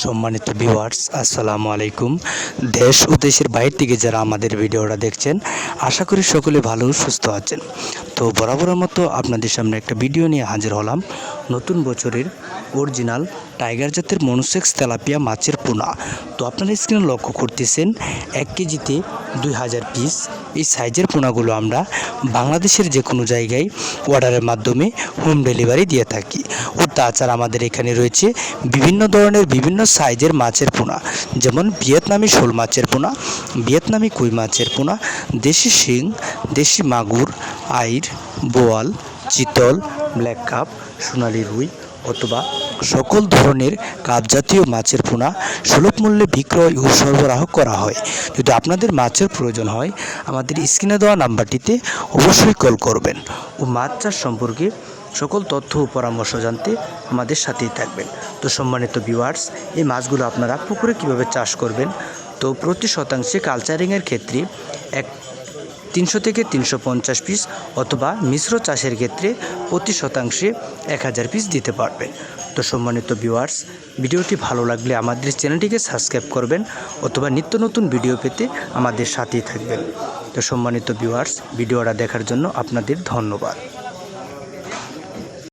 সম্মানিত ভিউয়ার্স, আসসালামু আলাইকুম। দেশ ও দেশের বাইরে থেকে যারা আমাদের ভিডিওটা দেখছেন, আশা করি সকলে ভালো ও সুস্থ আছেন। তো বরাবরের মতো আপনাদের সামনে একটা ভিডিও নিয়ে হাজির হলাম। নতুন বছরের অরিজিনাল টাইগার জাতের মনোসেক্স তেলাপিয়া মাছের পোনা। তো আপনারা স্ক্রিনে লক্ষ্য করতেছেন 1 কেজিতে 2000 পিস এই সাইজের পোনাগুলো আমরা বাংলাদেশের যে কোনো জায়গায় অর্ডারের মাধ্যমে হোম ডেলিভারি দিয়ে থাকি। ও তাছাড়া আমাদের এখানে রয়েছে বিভিন্ন ধরনের বিভিন্ন সাইজের মাছের পোনা, যেমন ভিয়েতনামি শোল মাছের পোনা, ভিয়েতনামি কই মাছের পোনা, দেশি শিং, দেশি মাগুর, আইর, বোয়াল, চিতল, ব্ল্যাক কাপ, সোনালি রুই অথবা সকল ধরনের কাপ জাতীয় মাছের পোনা সুলভ মূল্যে বিক্রয় ও সরবরাহ করা হয়। যদি আপনাদের মাছের প্রয়োজন হয়, আমাদের স্ক্রিনে দেওয়া নাম্বারটিতে অবশ্যই কল করবেন ও মাছ চাষ সম্পর্কে সকল তথ্য ও পরামর্শ জানতে আমাদের সাথেই থাকবেন। তো সম্মানিত ভিউয়ার্স, এই মাছগুলো আপনারা পুকুরে কিভাবে চাষ করবেন, তো প্রতি শতাংশে কালচারিংয়ের ক্ষেত্রে 300 থেকে 350 পিস অথবা মিশ্র চাষের ক্ষেত্রে প্রতি শতাংশে 1000 পিস দিতে পারবেন। তো সম্মানিত ভিউয়ার্স, ভিডিওটি ভালো লাগলে আমাদের চ্যানেলটিকে সাবস্ক্রাইব করবেন অথবা নিত্য নতুন ভিডিও পেতে আমাদের সাথেই থাকবেন। তো সম্মানিত ভিউয়ার্স, ভিডিওটা দেখার জন্য আপনাদের ধন্যবাদ।